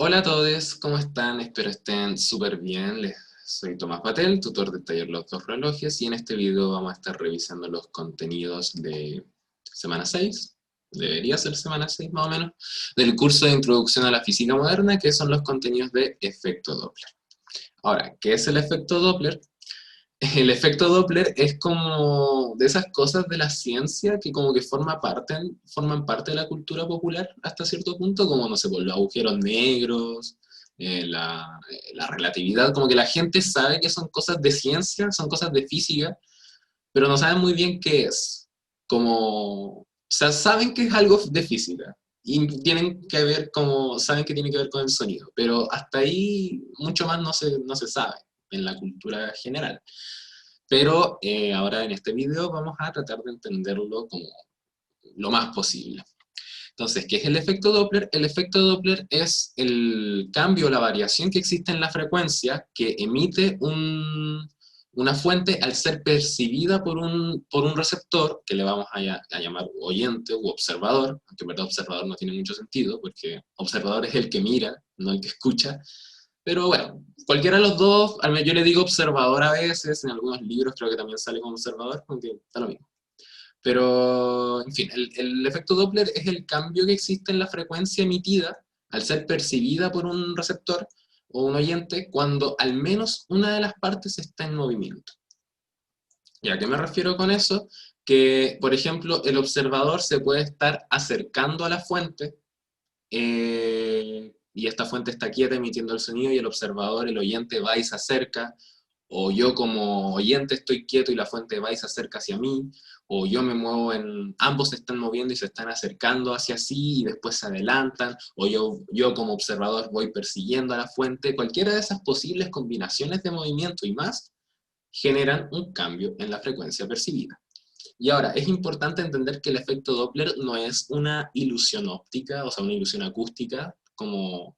Hola a todos, ¿cómo están? Espero estén súper bien. Soy Tomás Patel, tutor del taller Los Dos Relojes, y en este video vamos a estar revisando los contenidos de semana 6, debería ser semana 6 más o menos, del curso de Introducción a la Física Moderna, que son los contenidos de efecto Doppler. Ahora, ¿qué es el efecto Doppler? El efecto Doppler es como de esas cosas de la ciencia que como que forman parte de la cultura popular hasta cierto punto, como, no sé, por los agujeros negros, la relatividad, como que la gente sabe que son cosas de ciencia, son cosas de física, pero no saben muy bien qué es. Como, o sea, saben que es algo de física y tienen que ver como, saben que tiene que ver con el sonido, pero hasta ahí mucho más no se sabe en la cultura general. Pero ahora en este video vamos a tratar de entenderlo como lo más posible. Entonces, ¿qué es el efecto Doppler? El efecto Doppler es el cambio, la variación que existe en la frecuencia que emite una fuente al ser percibida por un receptor, que le vamos a llamar oyente u observador, aunque en verdad observador no tiene mucho sentido, porque observador es el que mira, no el que escucha. Pero bueno, cualquiera de los dos, al menos yo le digo observador a veces, en algunos libros creo que también sale como observador, aunque está lo mismo. Pero, en fin, el efecto Doppler es el cambio que existe en la frecuencia emitida al ser percibida por un receptor o un oyente cuando al menos una de las partes está en movimiento. ¿Y a qué me refiero con eso? Que, por ejemplo, el observador se puede estar acercando a la fuente y esta fuente está quieta emitiendo el sonido y el observador, el oyente, va y se acerca, o yo como oyente estoy quieto y la fuente va y se acerca hacia mí, o yo me muevo ambos se están moviendo y se están acercando hacia sí y después se adelantan, o yo como observador voy persiguiendo a la fuente. Cualquiera de esas posibles combinaciones de movimiento y más generan un cambio en la frecuencia percibida. Y ahora, es importante entender que el efecto Doppler no es una ilusión óptica, o sea, una ilusión acústica, como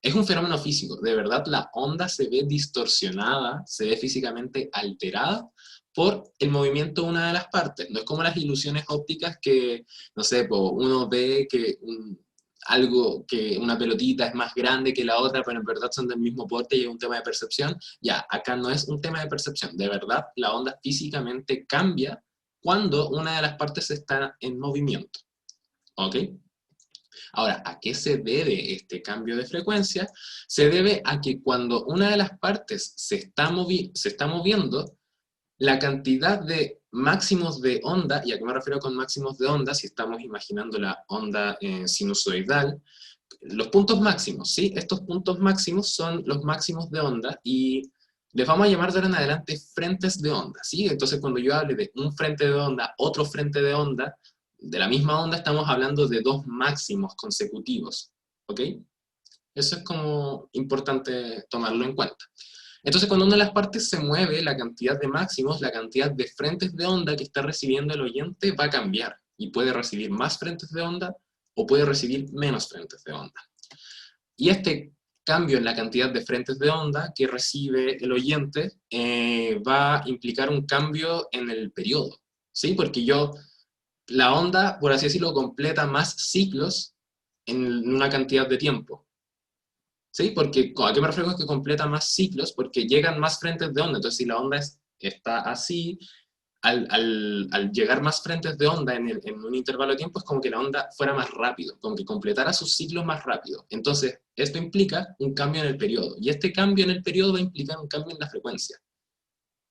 es un fenómeno físico. De verdad, la onda se ve distorsionada, se ve físicamente alterada por el movimiento de una de las partes. No es como las ilusiones ópticas que, no sé, uno ve que algo, que una pelotita es más grande que la otra, pero en verdad son del mismo porte y es un tema de percepción. Ya, acá no es un tema de percepción. De verdad, la onda físicamente cambia cuando una de las partes está en movimiento. ¿Ok? Ahora, ¿a qué se debe este cambio de frecuencia? Se debe a que cuando una de las partes se está moviendo, la cantidad de máximos de onda, y a qué me refiero con máximos de onda, si estamos imaginando la onda sinusoidal, los puntos máximos, ¿sí? Estos puntos máximos son los máximos de onda y les vamos a llamar de ahora en adelante frentes de onda, ¿sí? Entonces cuando yo hable de un frente de onda, otro frente de onda, de la misma onda estamos hablando de dos máximos consecutivos, ¿ok? Eso es como importante tomarlo en cuenta. Entonces, cuando una de las partes se mueve, la cantidad de máximos, la cantidad de frentes de onda que está recibiendo el oyente va a cambiar y puede recibir más frentes de onda o puede recibir menos frentes de onda. Y este cambio en la cantidad de frentes de onda que recibe el oyente va a implicar un cambio en el periodo, ¿sí? Porque la onda, por así decirlo, completa más ciclos en una cantidad de tiempo. ¿Sí? Porque, ¿a qué me refiero es que completa más ciclos? Porque llegan más frentes de onda. Entonces, si la onda está así, al llegar más frentes de onda en un intervalo de tiempo, es como que la onda fuera más rápido, como que completara sus ciclos más rápido. Entonces, esto implica un cambio en el periodo. Y este cambio en el periodo va a implicar un cambio en la frecuencia.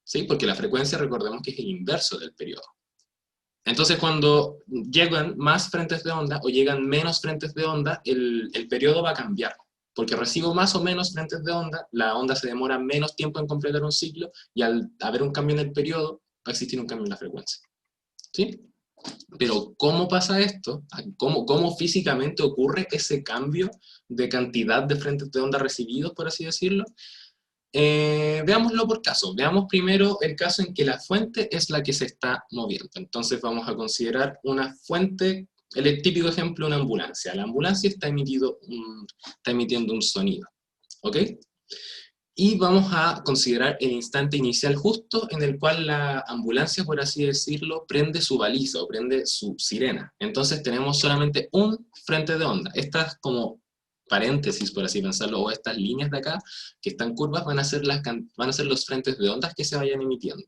¿Sí? Porque la frecuencia, recordemos que es el inverso del periodo. Entonces, cuando llegan más frentes de onda o llegan menos frentes de onda, el periodo va a cambiar. Porque recibo más o menos frentes de onda, la onda se demora menos tiempo en completar un ciclo y al haber un cambio en el periodo, va a existir un cambio en la frecuencia. ¿Sí? Pero ¿cómo pasa esto? ¿Cómo físicamente ocurre ese cambio de cantidad de frentes de onda recibidos, por así decirlo? Veámoslo por caso. Veamos primero el caso en que la fuente es la que se está moviendo. Entonces vamos a considerar una fuente, el típico ejemplo, una ambulancia. La ambulancia está emitiendo un sonido. ¿Ok? Y vamos a considerar el instante inicial justo en el cual la ambulancia, por así decirlo, prende su baliza o prende su sirena. Entonces tenemos solamente un frente de onda. Esta es como paréntesis, por así pensarlo, o estas líneas de acá, que están curvas, van a ser los frentes de ondas que se vayan emitiendo.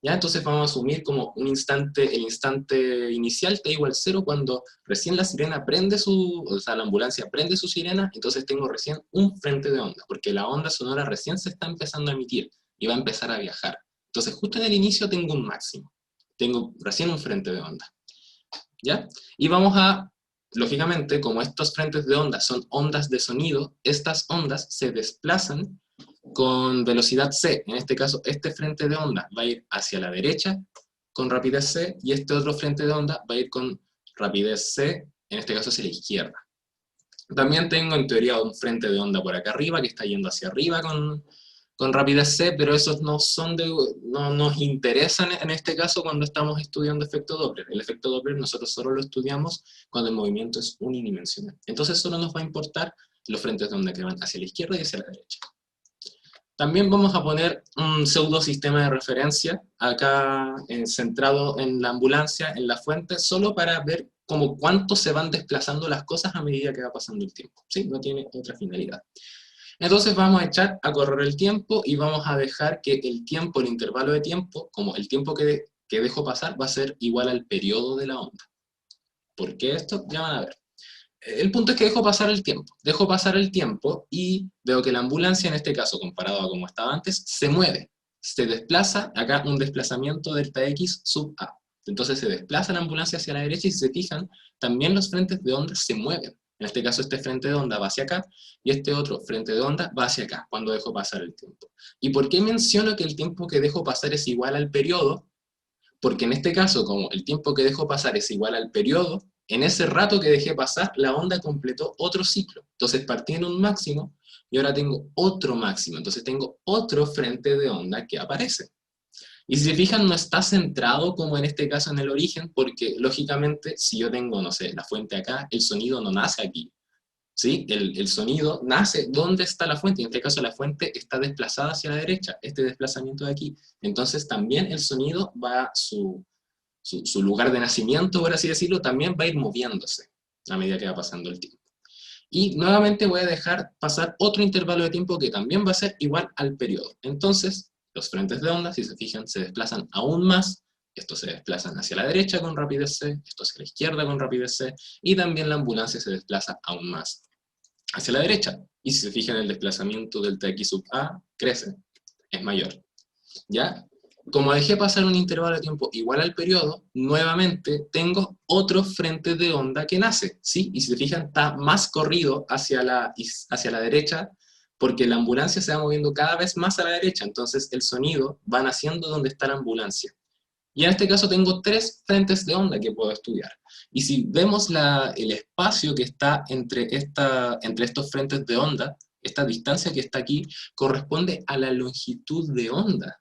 ¿Ya? Entonces vamos a asumir como el instante inicial t igual 0 cuando recién la sirena prende o sea, la ambulancia prende su sirena, entonces tengo recién un frente de onda, porque la onda sonora recién se está empezando a emitir y va a empezar a viajar. Entonces justo en el inicio tengo un máximo, tengo recién un frente de onda. ¿Ya? Y vamos a, lógicamente, como estos frentes de onda son ondas de sonido, estas ondas se desplazan con velocidad c. En este caso, este frente de onda va a ir hacia la derecha con rapidez c, y este otro frente de onda va a ir con rapidez c, en este caso hacia la izquierda. También tengo en teoría un frente de onda por acá arriba, que está yendo hacia arriba con rapidez c, pero esos no nos interesan en este caso cuando estamos estudiando efecto Doppler. El efecto Doppler nosotros solo lo estudiamos cuando el movimiento es unidimensional. Entonces solo nos va a importar los frentes de onda que van hacia la izquierda y hacia la derecha. También vamos a poner un pseudo sistema de referencia acá centrado en la ambulancia, en la fuente, solo para ver como cuánto se van desplazando las cosas a medida que va pasando el tiempo. ¿Sí? No tiene otra finalidad. Entonces vamos a echar a correr el tiempo y vamos a dejar que el tiempo, el intervalo de tiempo, como el tiempo que dejo pasar, va a ser igual al periodo de la onda. ¿Por qué esto? Ya van a ver. El punto es que dejo pasar el tiempo y veo que la ambulancia, en este caso, comparado a como estaba antes, se mueve, se desplaza, acá un desplazamiento delta x sub a. Entonces se desplaza la ambulancia hacia la derecha y si se fijan, también los frentes de onda se mueven. En este caso este frente de onda va hacia acá y este otro frente de onda va hacia acá, cuando dejo pasar el tiempo. ¿Y por qué menciono que el tiempo que dejo pasar es igual al periodo? Porque en este caso, como el tiempo que dejo pasar es igual al periodo, en ese rato que dejé pasar, la onda completó otro ciclo. Entonces partí en un máximo y ahora tengo otro máximo. Entonces tengo otro frente de onda que aparece. Y si se fijan, no está centrado como en este caso en el origen, porque lógicamente si yo tengo, no sé, la fuente acá, el sonido no nace aquí. ¿Sí? El sonido nace donde está la fuente, y en este caso la fuente está desplazada hacia la derecha, este desplazamiento de aquí. Entonces también el sonido va, su lugar de nacimiento, por así decirlo, también va a ir moviéndose a medida que va pasando el tiempo. Y nuevamente voy a dejar pasar otro intervalo de tiempo que también va a ser igual al periodo. Entonces, los frentes de onda, si se fijan, se desplazan aún más. Estos se desplazan hacia la derecha con rapidez c, estos hacia la izquierda con rapidez c, y también la ambulancia se desplaza aún más hacia la derecha. Y si se fijan, el desplazamiento delta x sub a crece, es mayor. ¿Ya? Como dejé pasar un intervalo de tiempo igual al periodo, nuevamente tengo otro frente de onda que nace, ¿sí? Y si se fijan, está más corrido hacia la derecha, porque la ambulancia se va moviendo cada vez más a la derecha, entonces el sonido va naciendo donde está la ambulancia. Y en este caso tengo tres frentes de onda que puedo estudiar. Y si vemos el espacio que está entre estos frentes de onda, esta distancia que está aquí, corresponde a la longitud de onda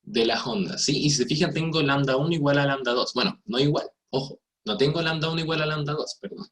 de las ondas, ¿sí? Y si se fijan, tengo lambda 1 igual a lambda 2. Bueno, no igual, ojo, no tengo lambda 1 igual a lambda 2, perdón.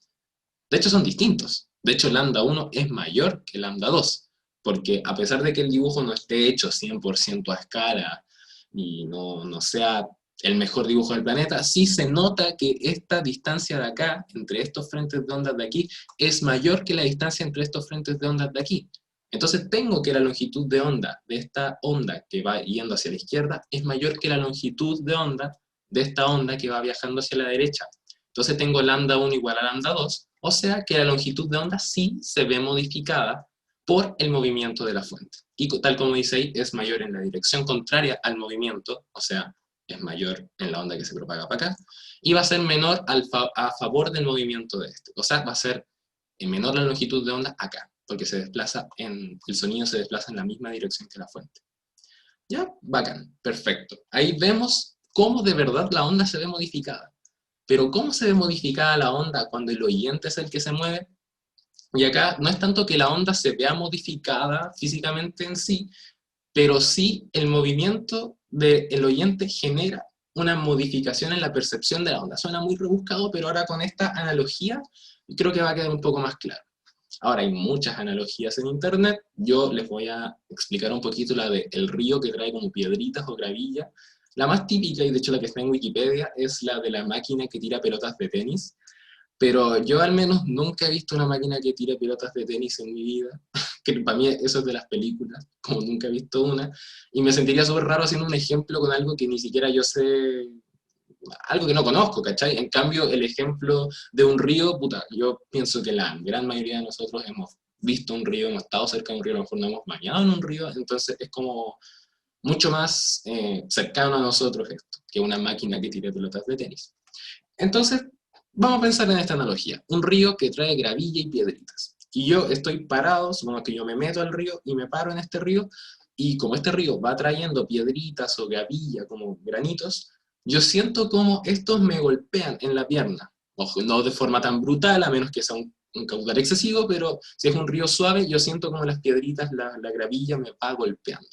De hecho son distintos. De hecho lambda 1 es mayor que lambda 2, porque a pesar de que el dibujo no esté hecho 100% a escala y no sea el mejor dibujo del planeta, sí se nota que esta distancia de acá, entre estos frentes de ondas de aquí, es mayor que la distancia entre estos frentes de ondas de aquí. Entonces tengo que la longitud de onda de esta onda que va yendo hacia la izquierda es mayor que la longitud de onda de esta onda que va viajando hacia la derecha. Entonces tengo lambda 1 igual a lambda 2, o sea que la longitud de onda sí se ve modificada por el movimiento de la fuente. Y tal como dice ahí, es mayor en la dirección contraria al movimiento, o sea, es mayor en la onda que se propaga para acá, y va a ser menor a favor del movimiento de este. O sea, va a ser menor la longitud de onda acá, porque el sonido se desplaza en la misma dirección que la fuente. ¿Ya? Bacán, perfecto. Ahí vemos cómo de verdad la onda se ve modificada. Pero ¿cómo se ve modificada la onda cuando el oyente es el que se mueve? Y acá no es tanto que la onda se vea modificada físicamente en sí, pero sí el movimiento del oyente genera una modificación en la percepción de la onda. Suena muy rebuscado, pero ahora con esta analogía creo que va a quedar un poco más claro. Ahora hay muchas analogías en internet, yo les voy a explicar un poquito la del río que trae como piedritas o gravilla. La más típica, y de hecho la que está en Wikipedia, es la de la máquina que tira pelotas de tenis, pero yo al menos nunca he visto una máquina que tire pelotas de tenis en mi vida, que para mí eso es de las películas, como nunca he visto una, y me sentiría súper raro haciendo un ejemplo con algo que ni siquiera yo sé, algo que no conozco, ¿cachai? En cambio, el ejemplo de un río, puta, yo pienso que la gran mayoría de nosotros hemos visto un río, hemos estado cerca de un río, a lo mejor no hemos bañado en un río, entonces es como mucho más cercano a nosotros esto, que una máquina que tire pelotas de tenis. Entonces, vamos a pensar en esta analogía. Un río que trae gravilla y piedritas. Y yo estoy parado, supongamos que yo me meto al río y me paro en este río, y como este río va trayendo piedritas o gravilla, como granitos, yo siento como estos me golpean en la pierna. Ojo, no de forma tan brutal, a menos que sea un caudal excesivo, pero si es un río suave, yo siento como las piedritas, la gravilla me va golpeando.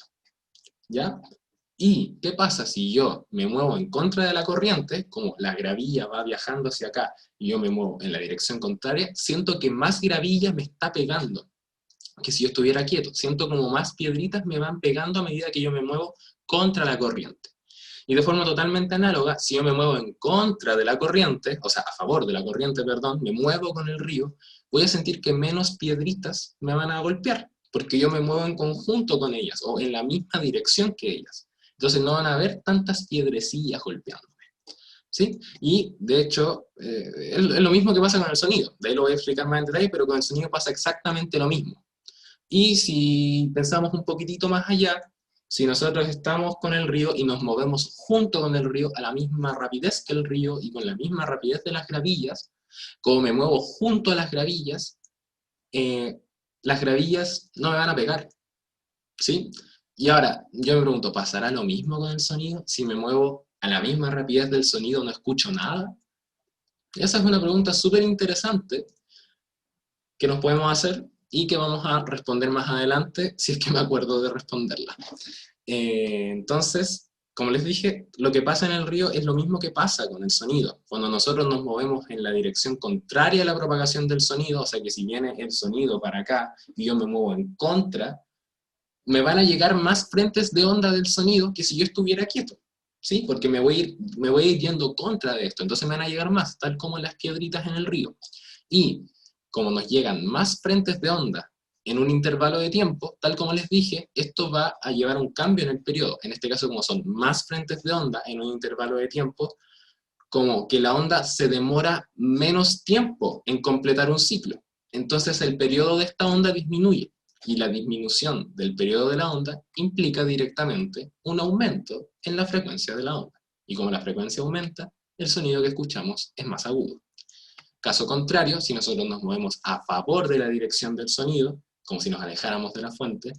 ¿Ya? ¿Y qué pasa si yo me muevo en contra de la corriente, como la gravilla va viajando hacia acá y yo me muevo en la dirección contraria? Siento que más gravilla me está pegando que si yo estuviera quieto. Siento como más piedritas me van pegando a medida que yo me muevo contra la corriente. Y de forma totalmente análoga, si yo me muevo en contra de la corriente, o sea, a favor de la corriente, perdón, me muevo con el río, voy a sentir que menos piedritas me van a golpear, porque yo me muevo en conjunto con ellas, o en la misma dirección que ellas. Entonces no van a haber tantas piedrecillas golpeándome. ¿Sí? Y de hecho, es lo mismo que pasa con el sonido. De ahí lo voy a explicar más en detalle, pero con el sonido pasa exactamente lo mismo. Y si pensamos un poquitito más allá, si nosotros estamos con el río y nos movemos junto con el río a la misma rapidez que el río y con la misma rapidez de las gravillas, como me muevo junto a eh, las gravillas no me van a pegar, ¿sí? Y ahora, yo me pregunto, ¿pasará lo mismo con el sonido? Si me muevo a la misma rapidez del sonido, ¿no escucho nada? Esa es una pregunta súper interesante que nos podemos hacer y que vamos a responder más adelante, si es que me acuerdo de responderla. Entonces, como les dije, lo que pasa en el río es lo mismo que pasa con el sonido. Cuando nosotros nos movemos en la dirección contraria a la propagación del sonido, o sea que si viene el sonido para acá y yo me muevo en contra, me van a llegar más frentes de onda del sonido que si yo estuviera quieto. ¿Sí? Porque me voy a ir yendo contra de esto, entonces me van a llegar más, tal como las piedritas en el río. Y como nos llegan más frentes de onda en un intervalo de tiempo, tal como les dije, esto va a llevar un cambio en el periodo. En este caso, como son más frentes de onda en un intervalo de tiempo, como que la onda se demora menos tiempo en completar un ciclo. Entonces el periodo de esta onda disminuye. Y la disminución del periodo de la onda implica directamente un aumento en la frecuencia de la onda. Y como la frecuencia aumenta, el sonido que escuchamos es más agudo. Caso contrario, si nosotros nos movemos a favor de la dirección del sonido, como si nos alejáramos de la fuente,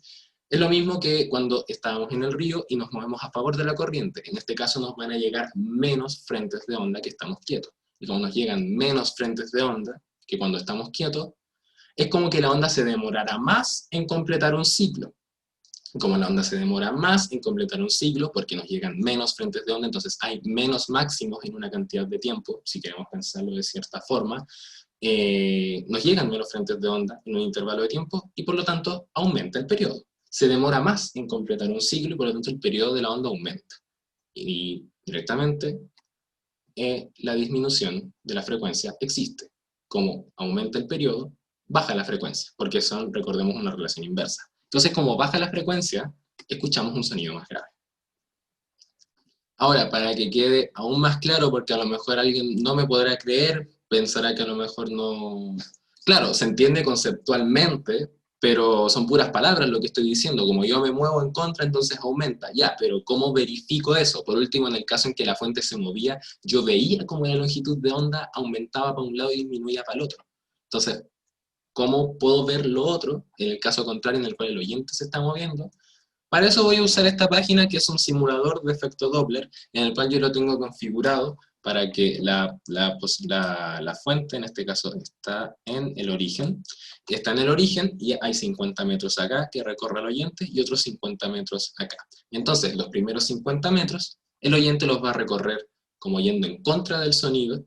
es lo mismo que cuando estábamos en el río y nos movemos a favor de la corriente. En este caso nos van a llegar menos frentes de onda que estamos quietos. Y como nos llegan menos frentes de onda que cuando estamos quietos, es como que la onda se demorará más en completar un ciclo. Como la onda se demora más en completar un ciclo, porque nos llegan menos frentes de onda, entonces hay menos máximos en una cantidad de tiempo, si queremos pensarlo de cierta forma, nos llegan menos frentes de onda en un intervalo de tiempo, y por lo tanto aumenta el periodo. Se demora más en completar un ciclo, y por lo tanto el periodo de la onda aumenta. Y directamente la disminución de la frecuencia existe. Como aumenta el periodo, baja la frecuencia, porque son, recordemos, una relación inversa. Entonces, como baja la frecuencia, escuchamos un sonido más grave. Ahora, para que quede aún más claro, porque a lo mejor alguien no me podrá creer, pensará que a lo mejor no... Claro, se entiende conceptualmente, pero son puras palabras lo que estoy diciendo. Como yo me muevo en contra, entonces aumenta. Ya, pero ¿cómo verifico eso? Por último, en el caso en que la fuente se movía, yo veía cómo la longitud de onda aumentaba para un lado y disminuía para el otro. Entonces, ¿cómo puedo ver lo otro, en el caso contrario en el cual el oyente se está moviendo? Para eso voy a usar esta página, que es un simulador de efecto Doppler, en el cual yo lo tengo configurado para que la fuente, en este caso, está en el origen. Está en el origen y hay 50 metros acá que recorre el oyente y otros 50 metros acá. Entonces, los primeros 50 metros, el oyente los va a recorrer como yendo en contra del sonido,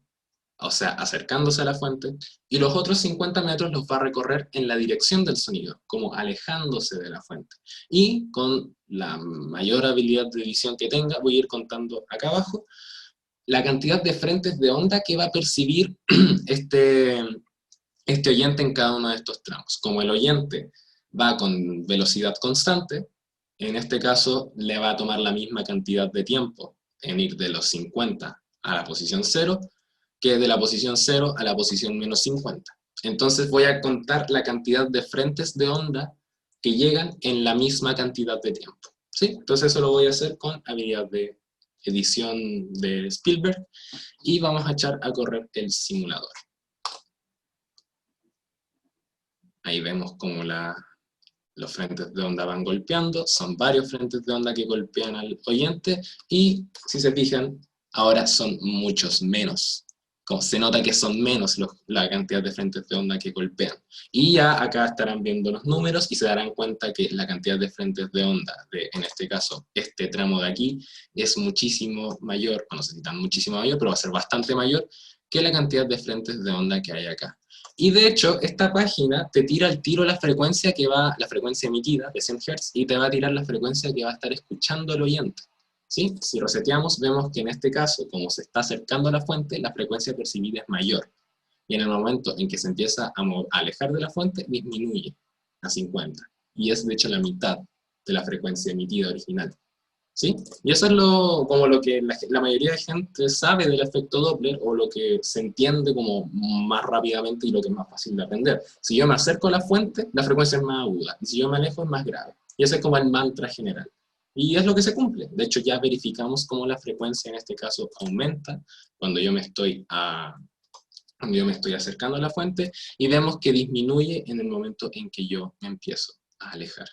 o sea, acercándose a la fuente, y los otros 50 metros los va a recorrer en la dirección del sonido, como alejándose de la fuente. Y con la mayor habilidad de visión que tenga, voy a ir contando acá abajo, la cantidad de frentes de onda que va a percibir este, este oyente en cada uno de estos tramos. Como el oyente va con velocidad constante, en este caso le va a tomar la misma cantidad de tiempo en ir de los 50 a la posición 0 que de la posición 0 a la posición menos 50. Entonces voy a contar la cantidad de frentes de onda que llegan en la misma cantidad de tiempo. ¿Sí? Entonces eso lo voy a hacer con habilidad de edición de Spielberg y vamos a echar a correr el simulador. Ahí vemos cómo los frentes de onda van golpeando, son varios frentes de onda que golpean al oyente y si se fijan, ahora son muchos menos. Como se nota que son menos la cantidad de frentes de onda que golpean. Y ya acá estarán viendo los números y se darán cuenta que la cantidad de frentes de onda, en este caso, este tramo de aquí, es muchísimo mayor, o no sé si tan muchísimo mayor, pero va a ser bastante mayor que la cantidad de frentes de onda que hay acá. Y de hecho, esta página te tira al tiro la frecuencia la frecuencia emitida de 100 Hz, y te va a tirar la frecuencia que va a estar escuchando el oyente. ¿Sí? Si reseteamos, vemos que en este caso, como se está acercando a la fuente, la frecuencia percibida es mayor. Y en el momento en que se empieza a alejar de la fuente, disminuye a 50. Y es de hecho la mitad de la frecuencia emitida original. ¿Sí? Y eso es como lo que la mayoría de gente sabe del efecto Doppler, o lo que se entiende como más rápidamente y lo que es más fácil de aprender. Si yo me acerco a la fuente, la frecuencia es más aguda, y si yo me alejo es más grave. Y ese es como el mantra general. Y es lo que se cumple. De hecho, ya verificamos cómo la frecuencia en este caso aumenta cuando yo me estoy acercando a la fuente, y vemos que disminuye en el momento en que yo me empiezo a alejar.